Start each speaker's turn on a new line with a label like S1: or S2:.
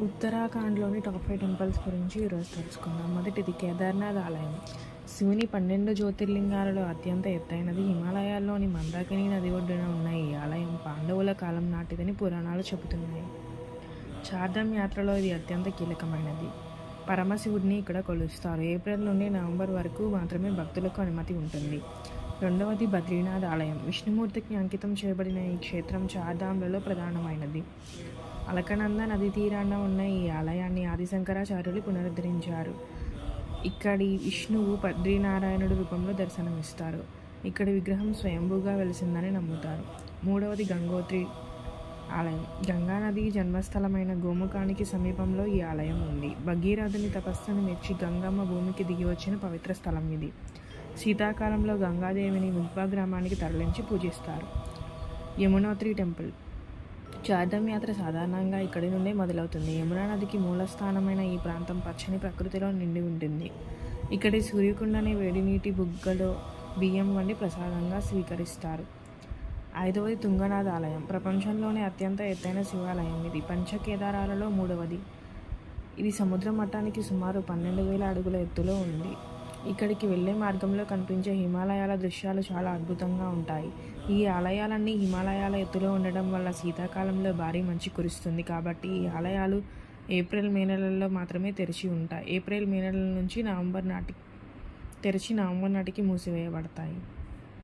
S1: ఉత్తరాఖండ్లోని top 5 temples గురించి ఈరోజు తెలుసుకుందాం. మొదటిది కేదార్నాథ్ ఆలయం. శివుని 12 జ్యోతిర్లింగాలలో అత్యంత ఎత్తైనది. హిమాలయాల్లోని మందాకిని నది ఒడ్డున ఉన్న ఈ ఆలయం పాండవుల కాలం నాటిదని పురాణాలు చెబుతున్నాయి. చార్ధామ్ యాత్రలో ఇది అత్యంత కీలకమైనది. పరమశివుడిని ఇక్కడ కొలుస్తారు. ఏప్రిల్ నుండి నవంబర్ వరకు మాత్రమే భక్తులకు అనుమతి ఉంటుంది. రెండవది బద్రీనాథ్ ఆలయం. విష్ణుమూర్తికి అంకితం చేయబడిన ఈ క్షేత్రం చార్ధామ్లలో ప్రధానమైనది. అలకనంద నది తీరాన ఉన్న ఈ ఆలయాన్ని ఆదిశంకరాచార్యులు పునరుద్ధరించారు. ఇక్కడి విష్ణువు బద్రీనారాయణుడు రూపంలో దర్శనమిస్తారు. ఇక్కడి విగ్రహం స్వయంభూగా వెలిసిందని నమ్ముతారు. మూడవది గంగోత్రి ఆలయం. గంగానది జన్మస్థలమైన గోముఖానికి సమీపంలో ఈ ఆలయం ఉంది. భగీరథుని తపస్సును మెచ్చి గంగమ్మ భూమికి దిగి వచ్చిన పవిత్ర స్థలం ఇది. శీతాకాలంలో గంగాదేవిని ముల్పా గ్రామానికి తరలించి పూజిస్తారు. యమునోత్రి టెంపుల్. చార్ధామ్ యాత్ర సాధారణంగా ఇక్కడి నుండే మొదలవుతుంది. యమునా నదికి మూలస్థానమైన ఈ ప్రాంతం పచ్చని ప్రకృతిలో నిండి ఉంటుంది. ఇక్కడి సూర్యకుండని వేడి నీటి బుగ్గలో బియ్యం వండి ప్రసాదంగా స్వీకరిస్తారు. ఐదవది తుంగనాథ్ ఆలయం. ప్రపంచంలోనే అత్యంత ఎత్తైన శివాలయం ఇది. పంచకేదారాలలో మూడవది. ఇది సముద్ర మట్టానికి సుమారు 12,000 అడుగుల ఎత్తులో ఉంది. ఇక్కడికి వెళ్ళే మార్గంలో కనిపించే హిమాలయాల దృశ్యాలు చాలా అద్భుతంగా ఉంటాయి. ఈ ఆలయాలన్నీ హిమాలయాల ఎత్తులో ఉండడం వల్ల శీతాకాలంలో భారీ మంచు కురుస్తుంది. కాబట్టి ఈ ఆలయాలు ఏప్రిల్ మే నెలల్లో మాత్రమే తెరిచి ఉంటాయి. ఏప్రిల్ మే నెలల నుంచి నవంబర్ నాటికి మూసివేయబడతాయి.